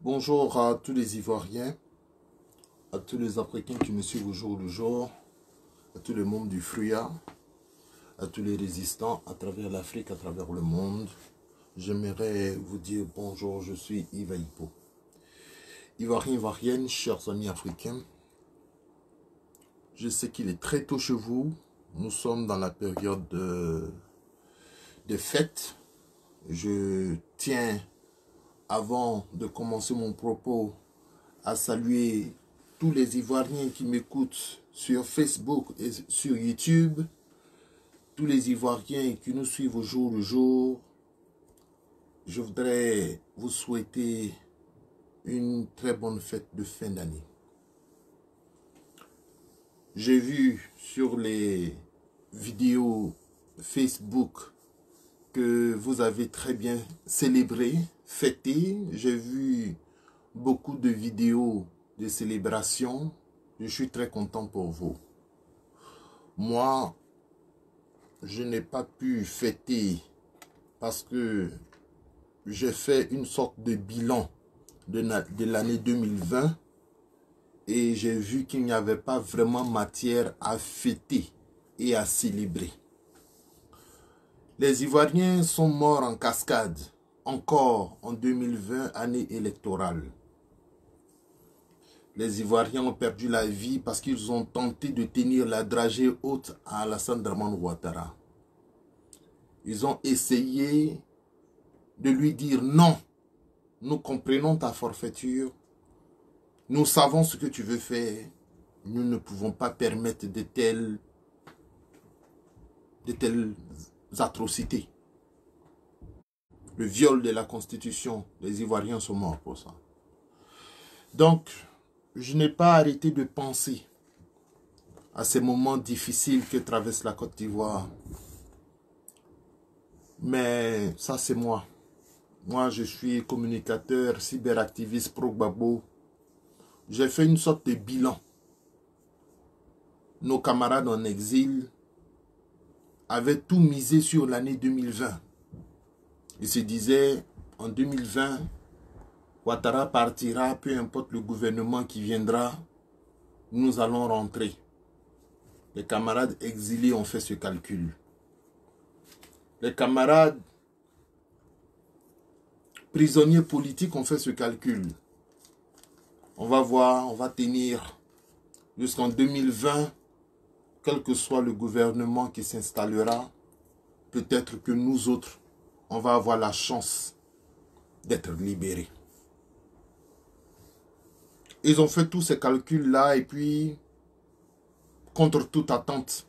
Bonjour à tous les Ivoiriens, à tous les Africains qui me suivent au jour le jour, à tous les membres du FRUA, à tous les résistants à travers l'Afrique, à travers le monde. J'aimerais vous dire bonjour, je suis Yves Ayipo. Ivoiriens, Ivoiriennes, chers amis africains, je sais qu'il est très tôt chez vous. Nous sommes dans la période de fête. Je tiens, avant de commencer mon propos, à saluer tous les Ivoiriens qui m'écoutent sur Facebook et sur YouTube, tous les Ivoiriens qui nous suivent au jour le jour. Je voudrais vous souhaiter une très bonne fête de fin d'année. J'ai vu sur les vidéos Facebook que vous avez très bien célébré, fêté. J'ai vu beaucoup de vidéos de célébration. Je suis très content pour vous. Moi, je n'ai pas pu fêter parce que j'ai fait une sorte de bilan de l'année 2020 et j'ai vu qu'il n'y avait pas vraiment matière à fêter et à célébrer. Les Ivoiriens sont morts en cascade, encore en 2020, année électorale. Les Ivoiriens ont perdu la vie parce qu'ils ont tenté de tenir la dragée haute à Alassane Dramane Ouattara. Ils ont essayé de lui dire non, nous comprenons ta forfaiture, nous savons ce que tu veux faire, nous ne pouvons pas permettre de telles atrocités. Le viol de la Constitution, les Ivoiriens sont morts pour ça. Donc, je n'ai pas arrêté de penser à ces moments difficiles que traverse la Côte d'Ivoire. Mais ça, c'est moi. Moi, je suis communicateur, cyberactiviste pro-Gbagbo. J'ai fait une sorte de bilan. Nos camarades en exil avaient tout misé sur l'année 2020. Ils se disaient, en 2020, Ouattara partira, peu importe le gouvernement qui viendra, nous allons rentrer. Les camarades exilés ont fait ce calcul. Les camarades prisonniers politiques ont fait ce calcul. On va voir, on va tenir jusqu'en 2020, quel que soit le gouvernement qui s'installera, peut-être que nous autres, on va avoir la chance d'être libérés. Ils ont fait tous ces calculs-là et puis, contre toute attente,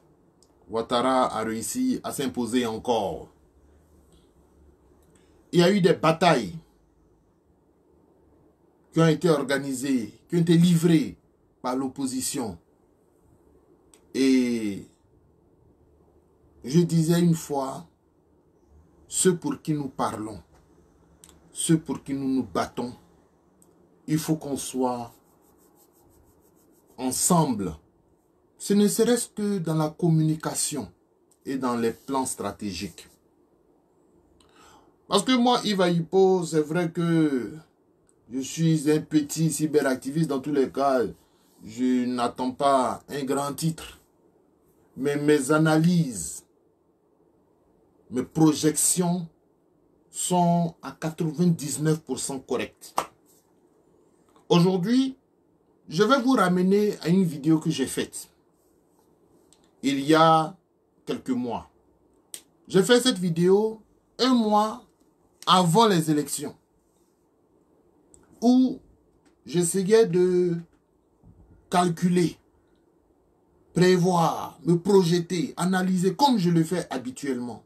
Ouattara a réussi à s'imposer encore. Il y a eu des batailles qui ont été organisées, qui ont été livrées par l'opposition. Et je disais une fois, ceux pour qui nous parlons, ceux pour qui nous nous battons, il faut qu'on soit ensemble. Ce ne serait-ce que dans la communication et dans les plans stratégiques. Parce que moi, Yves Ayipo, c'est vrai que je suis un petit cyberactiviste. Dans tous les cas, je n'attends pas un grand titre. Mais mes analyses, mes projections sont à 99% correctes. Aujourd'hui, je vais vous ramener à une vidéo que j'ai faite il y a quelques mois. J'ai fait cette vidéo un mois avant les élections où j'essayais de calculer, prévoir, me projeter, analyser comme je le fais habituellement.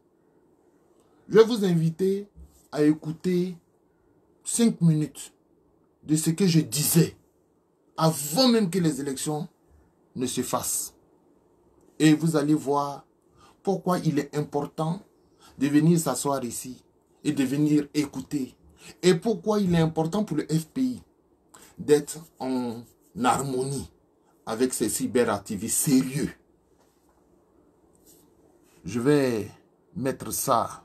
Je vais vous inviter à écouter 5 minutes de ce que je disais avant même que les élections ne se fassent. Et vous allez voir pourquoi il est important de venir s'asseoir ici et de venir écouter. Et pourquoi il est important pour le FPI d'être en harmonie avec ces cyberactivistes sérieux. Je vais mettre ça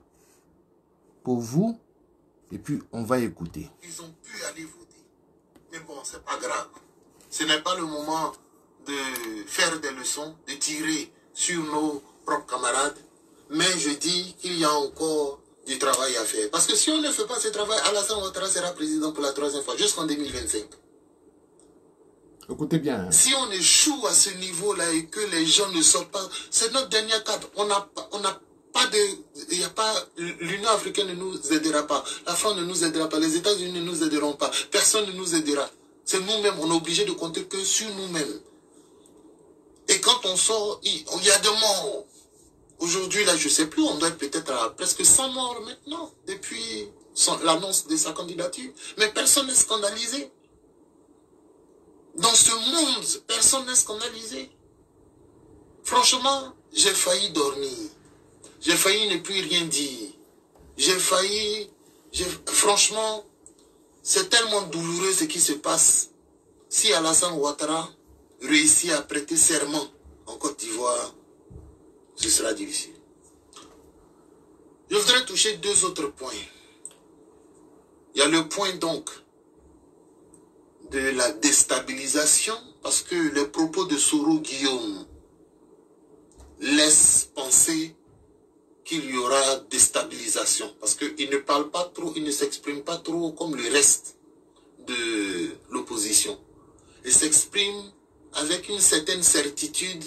pour vous et puis on va écouter. Ils ont pu aller voter. Mais bon, c'est pas grave. Ce n'est pas le moment de faire des leçons, de tirer sur nos propres camarades. Mais je dis qu'il y a encore du travail à faire. Parce que si on ne fait pas ce travail, Alassane Ouattara sera président pour la 3e fois, jusqu'en 2025. Écoutez bien. Hein. Si on échoue à ce niveau-là et que les gens ne sortent pas, c'est notre dernier cadre. On n'a pas de... Il n'y a pas... L'Union africaine ne nous aidera pas. La France ne nous aidera pas. Les États-Unis ne nous aideront pas. Personne ne nous aidera. C'est nous-mêmes. On est obligé de compter que sur nous-mêmes. Et quand on sort, il y a des morts. Aujourd'hui, là, je ne sais plus, on doit être peut-être à presque 100 morts maintenant, depuis l'annonce de sa candidature. Mais personne n'est scandalisé. Dans ce monde, personne n'est scandalisé. Franchement, j'ai failli dormir. J'ai failli ne plus rien dire. Franchement, c'est tellement douloureux ce qui se passe. Si Alassane Ouattara réussit à prêter serment en Côte d'Ivoire, ce sera difficile. Je voudrais toucher 2 autres points. Il y a le point donc de la déstabilisation, parce que les propos de Soro Guillaume laissent penser qu'il y aura déstabilisation, parce qu'il ne parle pas trop, il ne s'exprime pas trop comme le reste de l'opposition. Il s'exprime avec une certaine certitude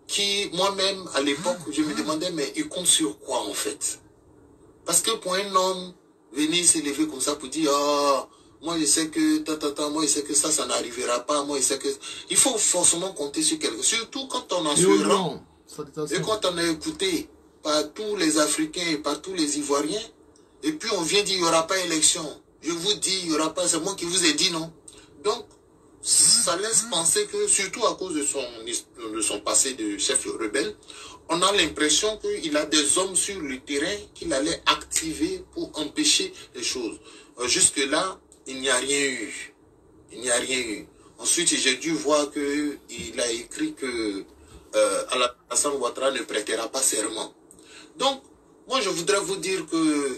qui, moi-même, à l'époque, je me demandais, mais il compte sur quoi en fait? Parce que pour un homme, venir s'élever comme ça pour dire, ah, moi je sais que, moi je sais que ça n'arrivera pas, moi je sais que... Il faut forcément compter sur quelqu'un, surtout quand on a ce rang, et quand on est écouté par tous les Africains et par tous les Ivoiriens, et puis on vient dire, il n'y aura pas élection. Je vous dis, il n'y aura pas, c'est moi qui vous ai dit non. Donc, ça laisse penser que, surtout à cause de son passé de chef rebelle, on a l'impression qu'il a des hommes sur le terrain qu'il allait activer pour empêcher les choses. Jusque-là, il n'y a rien eu. Il n'y a rien eu. Ensuite, j'ai dû voir qu'il a écrit que Alassane Ouattara ne prêtera pas serment. Donc, moi, je voudrais vous dire que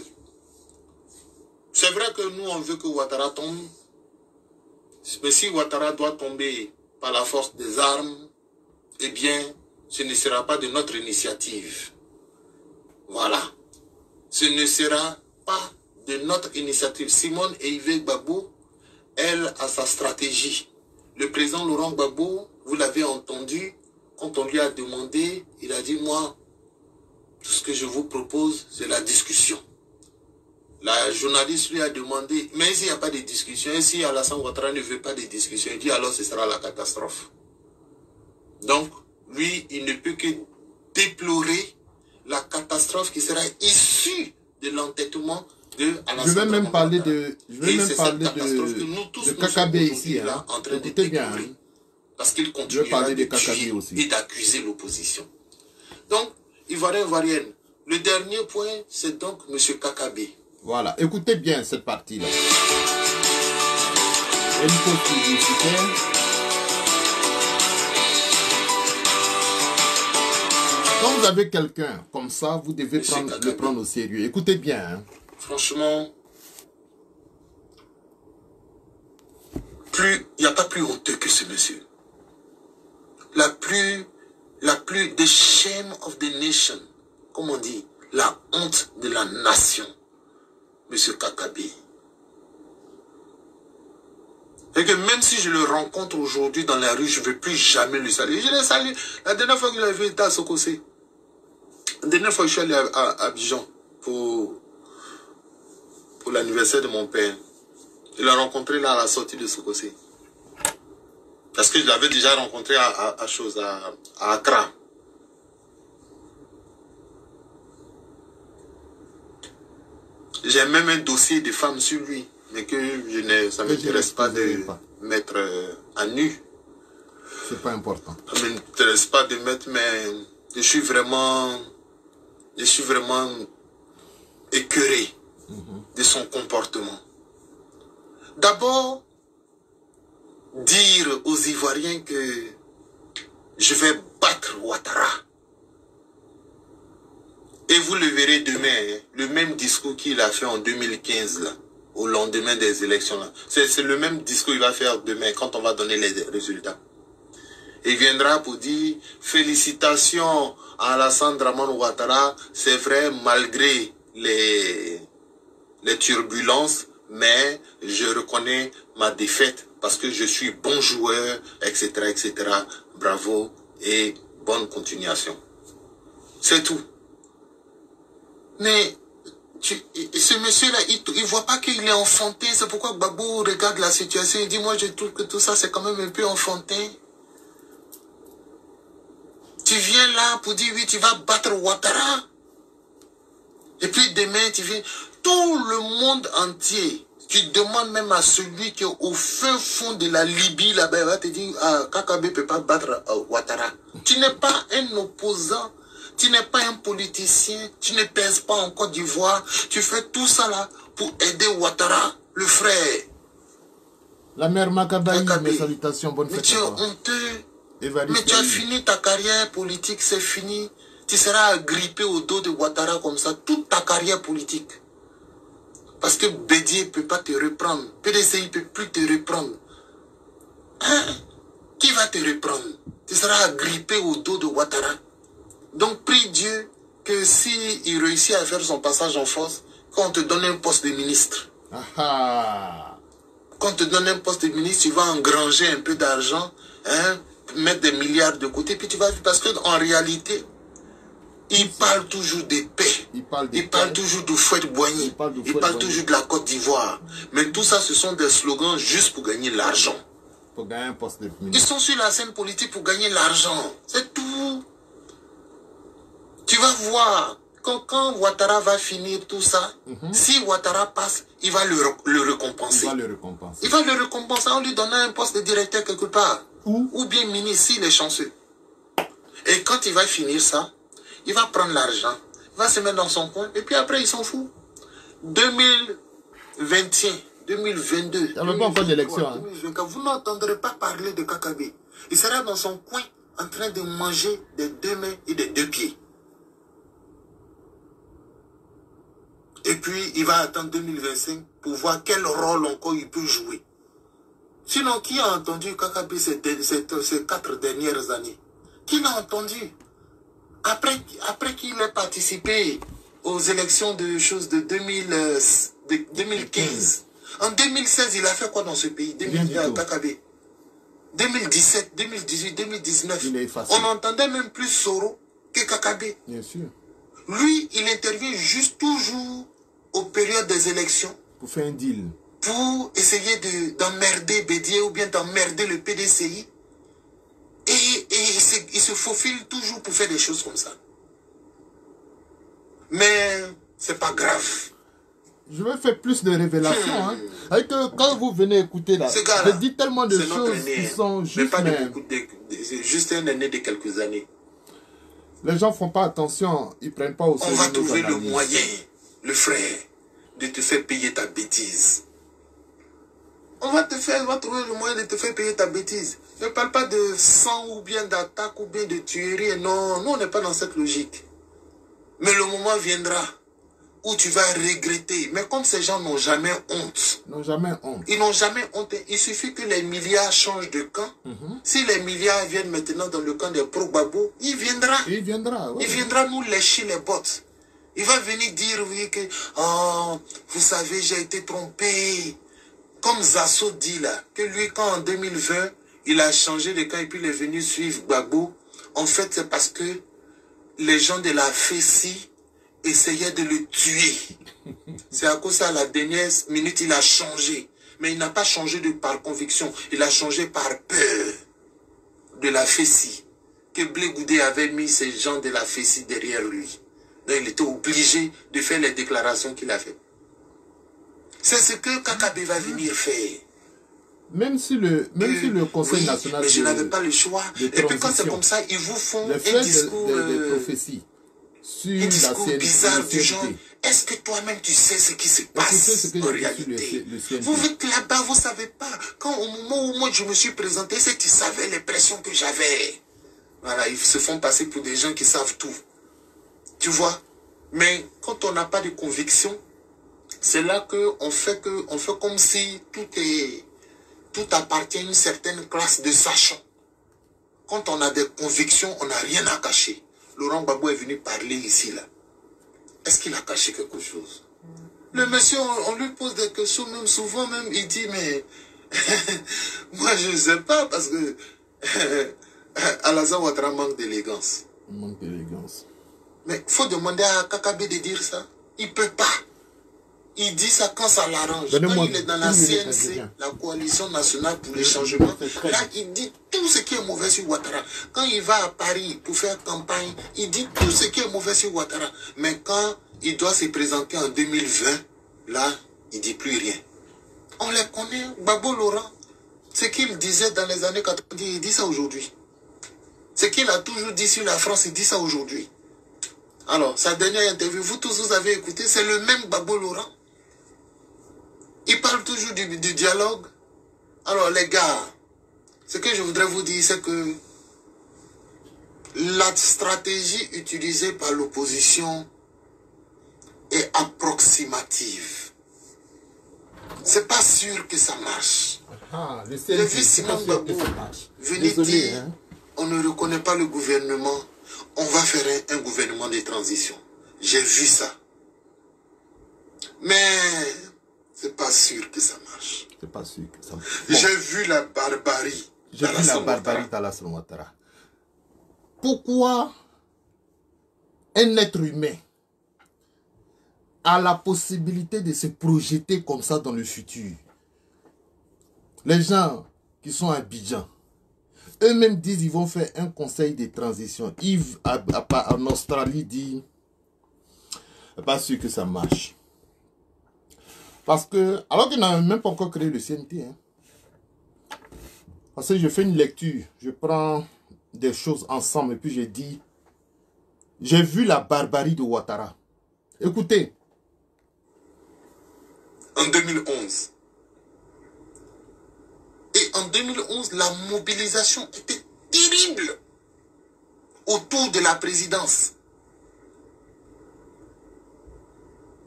c'est vrai que nous, on veut que Ouattara tombe. Mais si Ouattara doit tomber par la force des armes, eh bien, ce ne sera pas de notre initiative. Voilà. Ce ne sera pas de notre initiative. Simone Eivé Gbagbo, elle a sa stratégie. Le président Laurent Gbagbo, vous l'avez entendu, quand on lui a demandé, il a dit, moi, tout ce que je vous propose, c'est la discussion. La journaliste lui a demandé, mais s'il n'y a pas de discussion, et si Alassane Ouattara ne veut pas de discussion, il dit alors ce sera la catastrophe. Donc, lui, il ne peut que déplorer la catastrophe qui sera issue de l'entêtement de Alassane Ouattara. Je vais même parler de Kakabe ici, hein. En train de Écoutez bien. découvrir. Parce qu'il continuera de tuer et d'accuser l'opposition. Donc, Ivoirien, Ivoirienne, le dernier point, c'est donc M. Kakabe. Voilà, écoutez bien cette partie-là. Une pause publicitaire. Quand vous avez quelqu'un comme ça, vous devez le prendre au sérieux. Écoutez bien. Hein. Franchement, il n'y a pas plus honteux que ce monsieur. The shame of the nation, comme on dit, la honte de la nation. Monsieur Kakabe. Et que même si je le rencontre aujourd'hui dans la rue, je ne veux plus jamais le saluer. Je l'ai salué. La dernière fois que je l'ai vu, il était à Sokosé. La dernière fois que je suis allé à Abidjan pour l'anniversaire de mon père, je l'ai rencontré là à la sortie de Sokosé. Parce que je l'avais déjà rencontré à Accra. J'ai même un dossier de femmes sur lui, mais que ça ne m'intéresse pas de mettre à nu. C'est pas important. Ça ne m'intéresse pas de mettre, mais je suis vraiment écœuré de son comportement. D'abord, dire aux Ivoiriens que je vais battre Ouattara. Et vous le verrez demain, le même discours qu'il a fait en 2015 là. au lendemain des élections. C'est le même discours qu'il va faire demain quand on va donner les résultats. Il viendra pour dire félicitations à Alassane Dramane Ouattara. C'est vrai, malgré les turbulences, mais je reconnais ma défaite parce que je suis bon joueur, etc., etc. Bravo et bonne continuation. C'est tout. Mais ce monsieur-là, il ne voit pas qu'il est enfantin. C'est pourquoi Gbagbo regarde la situation et dit, moi je trouve que tout ça c'est quand même un peu enfantin. Tu viens là pour dire, oui, tu vas battre Ouattara. Et puis demain, tu viens. Tout le monde entier, tu demandes même à celui qui est au fin fond de la Libye, là-bas, il va te dire, ah, Kakabe ne peut pas battre Ouattara. Tu n'es pas un opposant, tu n'es pas un politicien, tu ne pèses pas en Côte d'Ivoire. Tu fais tout ça là pour aider Ouattara, le frère. La mère Makabaï, mes salutations, bonne fête. Mais tu es honteux. Mais tu as fini ta carrière politique, c'est fini. Tu seras agrippé au dos de Ouattara comme ça, toute ta carrière politique. Parce que Bédié ne peut pas te reprendre. PDCI ne peut plus te reprendre. Hein? Qui va te reprendre? Tu seras agrippé au dos de Ouattara. Donc prie Dieu que s'il réussit à faire son passage en force, qu'on te donne un poste de ministre. Quand on te donne un poste de ministre, tu vas engranger un peu d'argent, hein, mettre des milliards de côté, puis tu vas vivre. Parce qu'en réalité, il parle toujours de paix. Il parle toujours du Houphouët-Boigny. Il parle toujours de la Côte d'Ivoire. Mais tout ça, ce sont des slogans juste pour gagner l'argent. Pour gagner un poste de ministre. Ils sont sur la scène politique pour gagner l'argent. C'est tout. Tu vas voir, quand Ouattara va finir tout ça, si Ouattara passe, il va le récompenser. Il va le récompenser en lui donnant un poste de directeur quelque part. Ou bien ministre s'il est chanceux. Et quand il va finir ça, il va prendre l'argent, il va se mettre dans son coin, et puis après il s'en fout. 2021, 2022, il n'y avait pas encore d'élection. Hein. Vous n'entendrez pas parler de Kakabe. Il sera dans son coin en train de manger des deux mains et des deux pieds. Et puis il va attendre 2025 pour voir quel rôle encore il peut jouer. Sinon, qui a entendu Kakabe ces 4 dernières années? Qui l'a entendu? Après qu'il ait participé aux élections de 2015. En 2016, il a fait quoi dans ce pays? Kakabe. 2017, 2018, 2019. On entendait même plus Soro que Kakabe. Bien sûr. Lui, il intervient juste toujours aux périodes des élections. Pour faire un deal. Pour essayer d'emmerder Bédié ou bien d'emmerder le PDCI. Et il se faufile toujours pour faire des choses comme ça. Mais c'est pas grave. Je vais faire plus de révélations. Hein. Avec quand vous venez écouter là, je dis tellement de choses qui sont juste... C'est juste un aîné de quelques années. Les gens font pas attention, ils prennent pas au sérieux. On va trouver le moyen, le frère, de te faire payer ta bêtise. On va trouver le moyen de te faire payer ta bêtise. Ne parle pas de sang ou bien d'attaque ou bien de tuerie. Non, nous on n'est pas dans cette logique. Mais le moment viendra où tu vas regretter. Mais comme ces gens n'ont jamais honte. Ils n'ont jamais honte. Il suffit que les milliards changent de camp. Si les milliards viennent maintenant dans le camp des pro-Gbagbo, il viendra. Il viendra nous lécher les bottes. Il va venir dire, oui, que, oh, vous savez, j'ai été trompé. Comme Zasso dit là, que lui, quand en 2020, il a changé de camp et puis il est venu suivre Gbagbo, en fait, c'est parce que les gens de la FESI essayaient de le tuer. C'est à cause de ça, à la dernière minute, il a changé. Mais il n'a pas changé par conviction, il a changé par peur de la FESI. Que Blé Goudé avait mis ces gens de la FESI derrière lui. Donc il était obligé de faire les déclarations qu'il a faites. C'est ce que Kakabe va venir faire. Même si le Conseil national mais je n'avais pas le choix. Et puis quand c'est comme ça, ils vous font un discours, de prophétie sur un discours bizarre du genre. Est-ce que toi-même tu sais ce qui se passe en réalité? Vous êtes là-bas, vous ne savez pas. Quand au moment où moi je me suis présenté, c'est que tu savais les pressions que j'avais. Voilà, ils se font passer pour des gens qui savent tout. Tu vois? Mais quand on n'a pas de conviction, c'est là qu'on fait comme si tout appartient à une certaine classe de sachants. Quand on a des convictions, on n'a rien à cacher. Laurent Gbagbo est venu parler ici, là. Est-ce qu'il a caché quelque chose? Le monsieur, on lui pose des questions, même souvent, même, il dit, mais... moi, je ne sais pas, parce que... Alassane Ouattara manque d'élégance. Manque d'élégance. Mais il faut demander à Kakabe de dire ça. Il ne peut pas. Il dit ça quand ça l'arrange. Quand il est dans la CNC, la Coalition Nationale pour les Changements, là, il dit tout ce qui est mauvais sur Ouattara. Quand il va à Paris pour faire campagne, il dit tout ce qui est mauvais sur Ouattara. Mais quand il doit se présenter en 2020, là, il ne dit plus rien. On les connaît. Gbagbo Laurent, ce qu'il disait dans les années 90, il dit ça aujourd'hui. Ce qu'il a toujours dit sur la France, il dit ça aujourd'hui. Alors, sa dernière interview, vous tous vous avez écouté, c'est le même Gbagbo Laurent. Il parle toujours du dialogue. Alors, les gars, ce que je voudrais vous dire, c'est que la stratégie utilisée par l'opposition est approximative. C'est pas sûr que ça marche. J'ai vu Simon Gbagbo venir dire, hein? On ne reconnaît pas le gouvernement, on va faire un gouvernement de transition. J'ai vu ça. Mais c'est pas sûr que ça marche. C'est pas sûr que ça marche. Bon. J'ai vu la barbarie. J'ai vu la barbarie d'Alassane Ouattara. Pourquoi un être humain a la possibilité de se projeter comme ça dans le futur? Les gens qui sont à Abidjan, eux-mêmes disent qu'ils vont faire un conseil de transition. Yves, en Australie, dit pas sûr que ça marche. Parce que, alors qu'ils n'ont même pas encore créé le CNT. Hein. Parce que je fais une lecture, je prends des choses ensemble et puis je dis, j'ai vu la barbarie de Ouattara. Écoutez. En 2011. Et en 2011, la mobilisation était terrible autour de la présidence.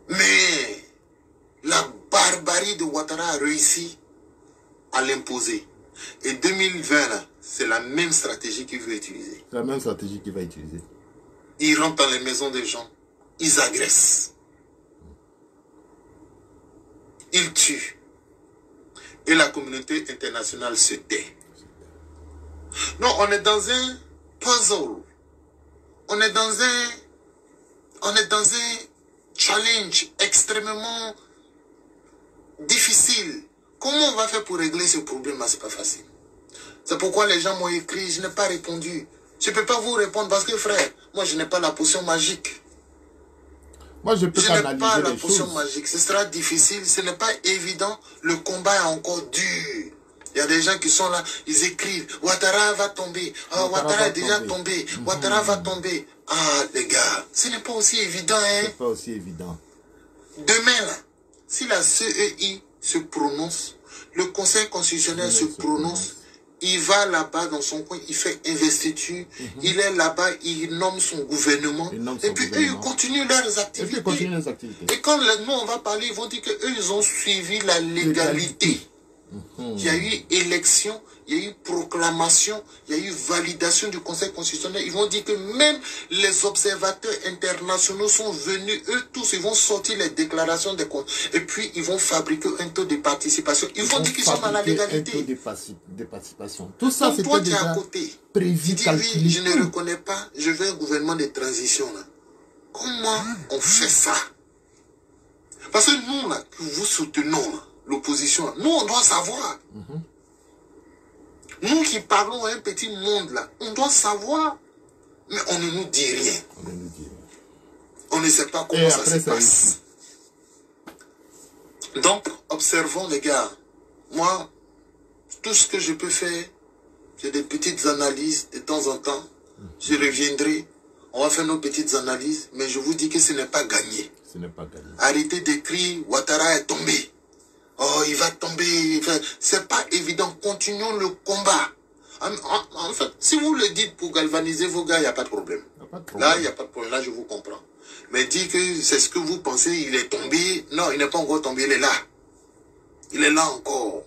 Mais la barbarie de Ouattara a réussi à l'imposer. Et 2020, c'est la même stratégie qu'il veut utiliser. C'est la même stratégie qu'il va utiliser. Ils rentrent dans les maisons des gens. Ils agressent. Ils tuent. Et la communauté internationale se tait. Non, on est dans un puzzle. On est dans un challenge extrêmement difficile. Comment on va faire pour régler ce problème-là? C'est pas facile. C'est pourquoi les gens m'ont écrit, je n'ai pas répondu. Je ne peux pas vous répondre parce que, frère, moi je n'ai pas la potion magique. Moi, je peux n'ai pas la potion magique. Ce sera difficile. Ce n'est pas évident. Le combat est encore dur. Il y a des gens qui sont là. Ils écrivent. Ouattara va tomber. Oh, Ouattara est déjà tombé. Ouattara va tomber. Ah, les gars. Ce n'est pas aussi évident. Hein? C'est pas aussi évident. Demain, là, si la CEI se prononce, le Conseil constitutionnel se prononce, il va là-bas dans son coin, il fait investiture, il est là-bas, il nomme son gouvernement, et puis eux, ils continuent leurs activités. Et quand nous, on va parler, ils vont dire qu'eux, ils ont suivi la légalité. Il y a eu élection, il y a eu proclamation, il y a eu validation du Conseil constitutionnel. Ils vont dire que même les observateurs internationaux sont venus, eux tous, ils vont sortir les déclarations des comptes. Et puis, ils vont fabriquer un taux de participation. Ils vont dire qu'ils sont dans la légalité. Un taux de participation. Tout ça, c'est toi qui es à côté. Prévu, calculé. Oui, je ne reconnais pas, je veux un gouvernement de transition. Là. Comment on fait ça? Parce que nous, là, que vous soutenons, l'opposition, nous, on doit savoir. Nous qui parlons à un petit monde, là, on doit savoir. Mais on ne nous dit rien. On ne sait pas comment ça se passe. Donc, observons, les gars. Moi, tout ce que je peux faire, c'est des petites analyses de temps en temps. Je reviendrai. On va faire nos petites analyses. Mais je vous dis que ce n'est pas gagné. Ce n'est pas gagné. Arrêtez d'écrire, Ouattara est tombé. Oh, il va tomber. C'est pas évident. Continuons le combat. En fait, si vous le dites pour galvaniser vos gars, il n'y a pas de problème. Là, il n'y a pas de problème. Là, je vous comprends. Mais dire que c'est ce que vous pensez, il est tombé. Non, il n'est pas encore tombé, il est là. Il est là encore.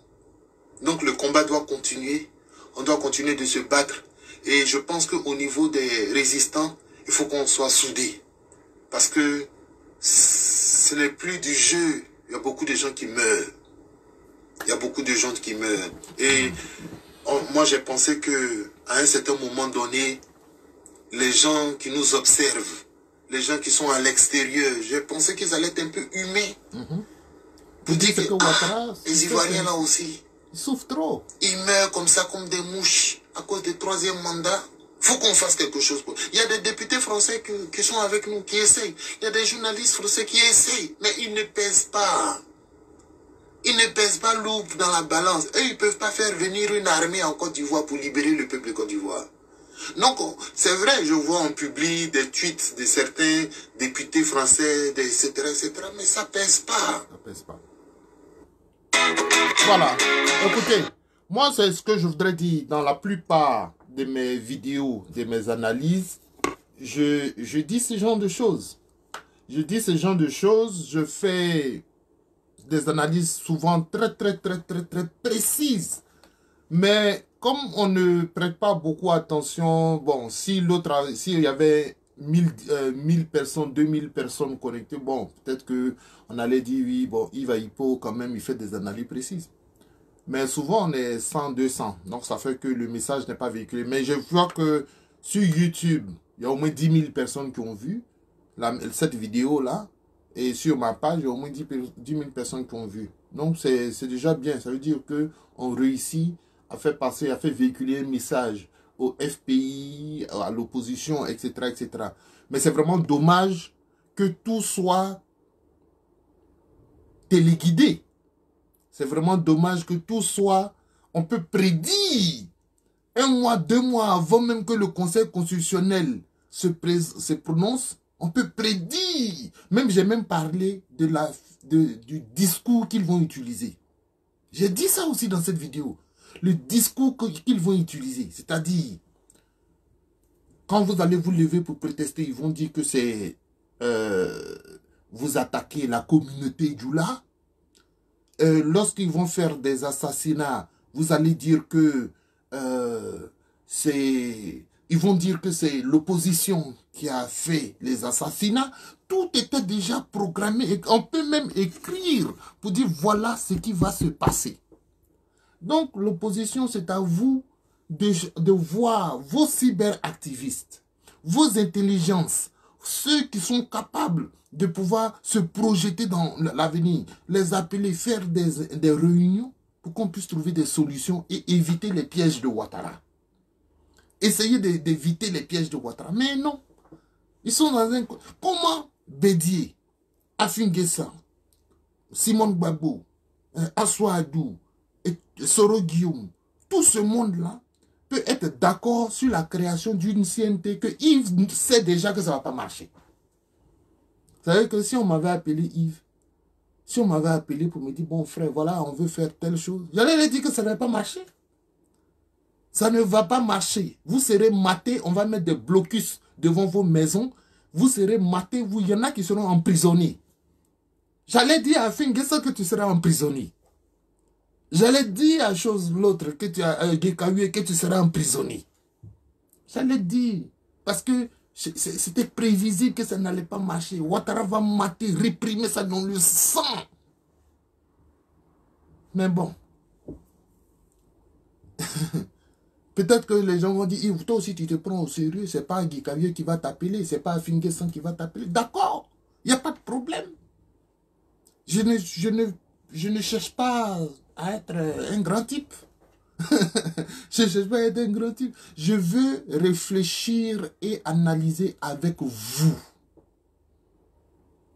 Donc le combat doit continuer. On doit continuer de se battre. Et je pense qu'au niveau des résistants, il faut qu'on soit soudés. Parce que ce n'est plus du jeu. Il y a beaucoup de gens qui meurent. Il y a beaucoup de gens qui meurent. Et moi, j'ai pensé que à un certain moment donné, les gens qui nous observent, les gens qui sont à l'extérieur, j'ai pensé qu'ils allaient être un peu humains. Pour dire que les Ivoiriens là aussi, ils souffrent trop. Ils meurent comme ça, comme des mouches, à cause du troisième mandat. Il faut qu'on fasse quelque chose. Il y a des députés français qui sont avec nous, qui essayent. Il y a des journalistes français qui essayent, mais ils ne pèsent pas. Ils ne pèsent pas lourd dans la balance. Eux, ils ne peuvent pas faire venir une armée en Côte d'Ivoire pour libérer le peuple de Côte d'Ivoire. Donc, c'est vrai, je vois, on publie des tweets de certains députés français, etc., mais ça ne pèse pas. Ça pèse pas. Voilà. Écoutez, moi, c'est ce que je voudrais dire dans la plupart de mes vidéos, de mes analyses. Je dis ce genre de choses. Je dis ce genre de choses. Je fais des analyses souvent très précises. Mais comme on ne prête pas beaucoup attention, bon, s'il y avait 1000 personnes, 2000 personnes connectées, bon, peut-être qu'on allait dire, oui, bon, Yves Aipo, quand même, il fait des analyses précises. Mais souvent, on est 100, 200. Donc, ça fait que le message n'est pas véhiculé. Mais je vois que sur YouTube, il y a au moins 10 000 personnes qui ont vu cette vidéo-là. Et sur ma page, il y a au moins 10 000 personnes qui ont vu. Donc, c'est déjà bien. Ça veut dire qu'on réussit à faire passer, à faire véhiculer un message au FPI, à l'opposition, etc., etc. Mais c'est vraiment dommage que tout soit téléguidé. C'est vraiment dommage que tout soit... On peut prédire 1 mois, 2 mois avant même que le Conseil constitutionnel se prononce. On peut prédire. Même j'ai même parlé du discours qu'ils vont utiliser. J'ai dit ça aussi dans cette vidéo. Le discours qu'ils vont utiliser. C'est-à-dire, quand vous allez vous lever pour protester, ils vont dire que c'est... vous attaquez la communauté Djoula. Lorsqu'ils vont faire des assassinats, vous allez dire que ils vont dire que c'est l'opposition qui a fait les assassinats. Tout était déjà programmé. Et on peut même écrire pour dire voilà ce qui va se passer. Donc l'opposition, c'est à vous de voir vos cyberactivistes, vos intelligences, ceux qui sont capables de pouvoir se projeter dans l'avenir, les appeler, faire des réunions pour qu'on puisse trouver des solutions et éviter les pièges de Ouattara. Essayer d'éviter les pièges de Ouattara. Mais non. Ils sont dans un... Comment Bédié, Afinguessa, Simone Gbagbo, Assoadou, Soro Guillaume, tout ce monde-là peut être d'accord sur la création d'une CNT que Yves sait déjà que ça ne va pas marcher. Vous savez que si on m'avait appelé Yves, si on m'avait appelé pour me dire, bon frère, voilà, on veut faire telle chose, j'allais lui dire que ça ne va pas marcher. Ça ne va pas marcher. Vous serez matés, on va mettre des blocus devant vos maisons. Vous serez matés, il y en a qui seront emprisonnés. J'allais dire à Fingessa que tu seras emprisonné. J'allais dire à chose l'autre que tu as que tu seras emprisonné. J'allais dire, parce que c'était prévisible que ça n'allait pas marcher. Ouattara va mater, réprimer ça dans le sang. Mais bon. Peut-être que les gens vont dire, toi aussi tu te prends au sérieux, c'est pas Guy Cavier qui va t'appeler, c'est pas Finguessan qui va t'appeler. D'accord, il n'y a pas de problème. Je ne cherche pas à être un grand type. Je ne cherche pas à être un grand type. Je veux réfléchir et analyser avec vous.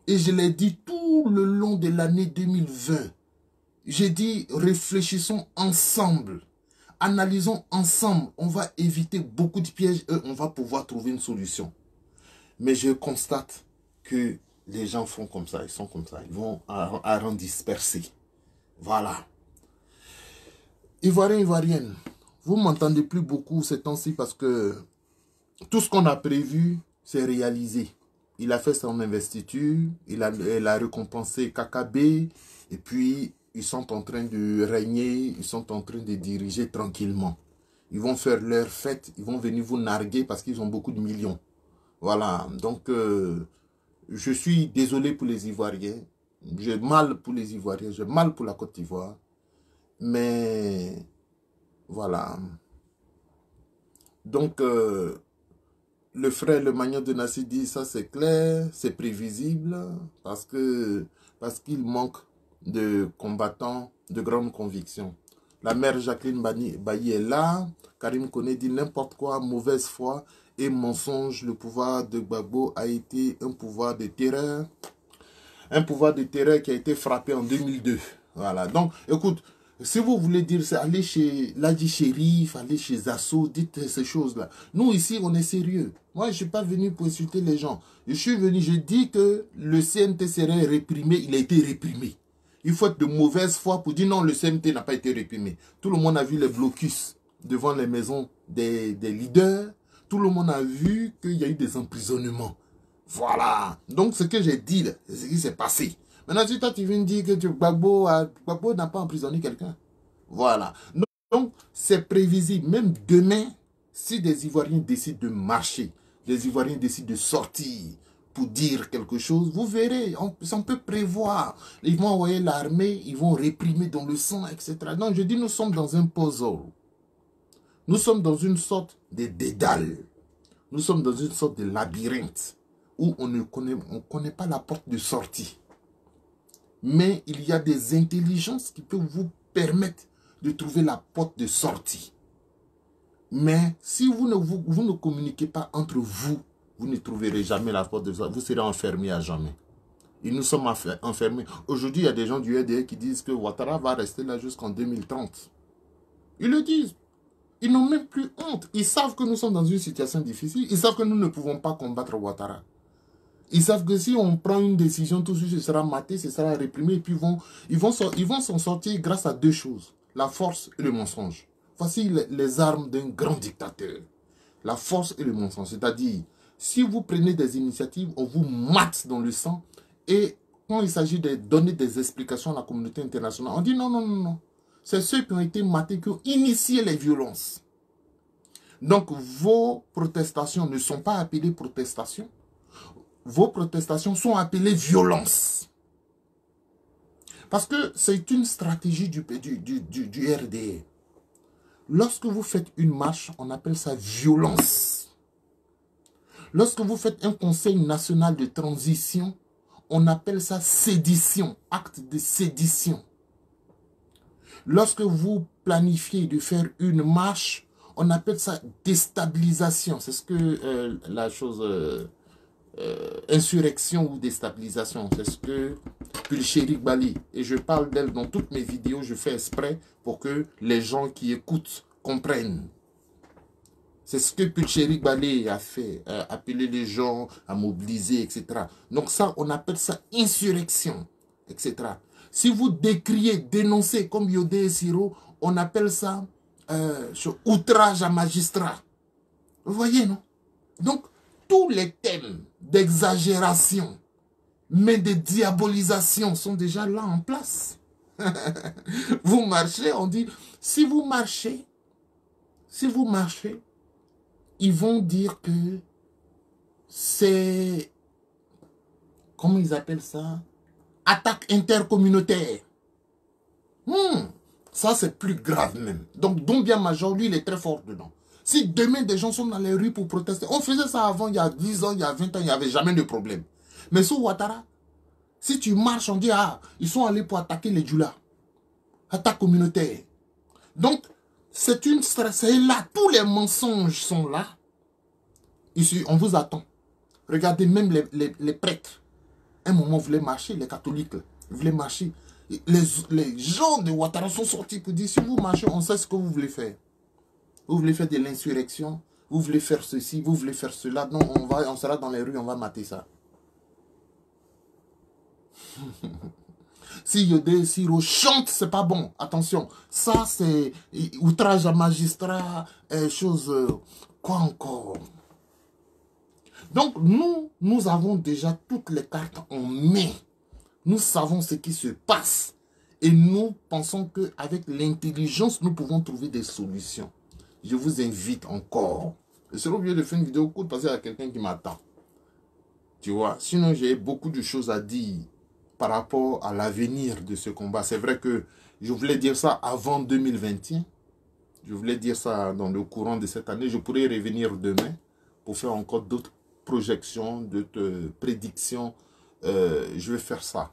Et je l'ai dit tout le long de l'année 2020. J'ai dit, réfléchissons ensemble. Analysons ensemble, on va éviter beaucoup de pièges et on va pouvoir trouver une solution. Mais je constate que les gens font comme ça, ils sont comme ça, ils vont à rang dispersé. Voilà. Ivoiriens, Ivoiriennes, vous ne m'entendez plus beaucoup ces temps-ci parce que tout ce qu'on a prévu, c'est réalisé. il a fait son investiture, il a récompensé KKB, et puis ils sont en train de régner, ils sont en train de diriger tranquillement. Ils vont faire leur fête, ils vont venir vous narguer parce qu'ils ont beaucoup de millions. Voilà, donc je suis désolé pour les Ivoiriens, j'ai mal pour les Ivoiriens, j'ai mal pour la Côte d'Ivoire, mais voilà. Donc, le frère Le Magnon de Nassi dit, ça c'est clair, c'est prévisible, parce qu'il manque de combattants de grande conviction. La mère Jacqueline Bailly est là, Karim Koné dit n'importe quoi, mauvaise foi et mensonge, le pouvoir de Gbagbo a été un pouvoir de terreur. Un pouvoir de terreur qui a été frappé en 2002. Voilà, donc écoute, si vous voulez dire ça, allez chez Ladji Chérif, allez chez Zasso, dites ces choses-là. Nous, ici, on est sérieux. Moi, je ne suis pas venu pour insulter les gens. Je suis venu, je dis que le CNT serait réprimé, il a été réprimé. Il faut être de mauvaise foi pour dire non, le CNT n'a pas été réprimé. Tout le monde a vu les blocus devant les maisons des leaders. Tout le monde a vu qu'il y a eu des emprisonnements. Voilà. Donc, ce que j'ai dit, c'est ce qui s'est passé. Maintenant, si toi, tu viens dire que Gbagbo n'a pas emprisonné quelqu'un. Voilà. Donc, c'est prévisible. Même demain, si des Ivoiriens décident de marcher, des Ivoiriens décident de sortir pour dire quelque chose, vous verrez, on peut prévoir. Ils vont envoyer l'armée, ils vont réprimer dans le sang, etc. Donc, je dis, nous sommes dans un puzzle. Nous sommes dans une sorte de dédale. Nous sommes dans une sorte de labyrinthe où on ne connaît pas la porte de sortie. Mais il y a des intelligences qui peuvent vous permettre de trouver la porte de sortie. Mais si vous ne communiquez pas entre vous, vous ne trouverez jamais la porte de sortie. Vous serez enfermés à jamais. Et nous sommes enfermés. Aujourd'hui, il y a des gens du RDR qui disent que Ouattara va rester là jusqu'en 2030. Ils le disent. Ils n'ont même plus honte. Ils savent que nous sommes dans une situation difficile. Ils savent que nous ne pouvons pas combattre Ouattara. Ils savent que si on prend une décision, tout de suite, ce sera maté, ce sera réprimé. Et puis ils vont s'en sortir grâce à deux choses. La force et le mensonge. Voici les armes d'un grand dictateur. La force et le mensonge. C'est-à-dire, si vous prenez des initiatives, on vous mate dans le sang. Et quand il s'agit de donner des explications à la communauté internationale, on dit non, non, non, non. C'est ceux qui ont été matés qui ont initié les violences. Donc, vos protestations ne sont pas appelées protestations. Vos protestations sont appelées violence. Parce que c'est une stratégie du RDR. Lorsque vous faites une marche, on appelle ça violence. Lorsque vous faites un conseil national de transition, on appelle ça sédition, acte de sédition. Lorsque vous planifiez de faire une marche, on appelle ça déstabilisation. C'est ce que la chose... insurrection ou déstabilisation, c'est ce que Pulchéri Bali, et je parle d'elle dans toutes mes vidéos, je fais exprès pour que les gens qui écoutent comprennent. C'est ce que Pulchéri Bali a fait, appeler les gens à mobiliser, etc. Donc ça, on appelle ça insurrection, etc. Si vous décriez, dénoncez comme Yodé et Siro, on appelle ça outrage à magistrat. Vous voyez, non? Donc, tous les thèmes d'exagération, mais de diabolisation sont déjà là en place. Vous marchez, on dit, si vous marchez, ils vont dire que c'est, comment ils appellent ça? Attaque intercommunautaire. Ça, c'est plus grave même. Donc, Doumbia Major, lui, il est très fort dedans. Si demain, des gens sont dans les rues pour protester, on faisait ça avant, il y a 10 ans, il y a 20 ans, il n'y avait jamais de problème. Mais sous Ouattara, si tu marches, on dit, ah, ils sont allés pour attaquer les Djoula. Attaque communautaire. Donc, c'est une stratégie là. Tous les mensonges sont là. Ici, on vous attend. Regardez, même les prêtres. Un moment, vous voulez marcher, les catholiques, vous voulez marcher. Les gens de Ouattara sont sortis pour dire, si vous marchez, on sait ce que vous voulez faire. Vous voulez faire de l'insurrection, vous voulez faire ceci, vous voulez faire cela. Non, on sera dans les rues, on va mater ça. Si Yodé Siro chante, c'est pas bon. Attention, ça c'est outrage à magistrat, chose... quoi encore? Donc, nous avons déjà toutes les cartes en main. Nous savons ce qui se passe. Et nous pensons qu'avec l'intelligence, nous pouvons trouver des solutions. Je vous invite encore. Je serai obligé de faire une vidéo courte parce qu'il y a quelqu'un qui m'attend. Tu vois, sinon j'ai beaucoup de choses à dire par rapport à l'avenir de ce combat. C'est vrai que je voulais dire ça avant 2021. Je voulais dire ça dans le courant de cette année. Je pourrais revenir demain pour faire encore d'autres projections, d'autres prédictions. Je vais faire ça.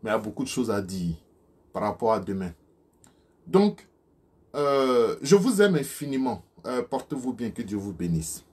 Mais il y a beaucoup de choses à dire par rapport à demain. Donc, je vous aime infiniment. Portez-vous bien, que Dieu vous bénisse.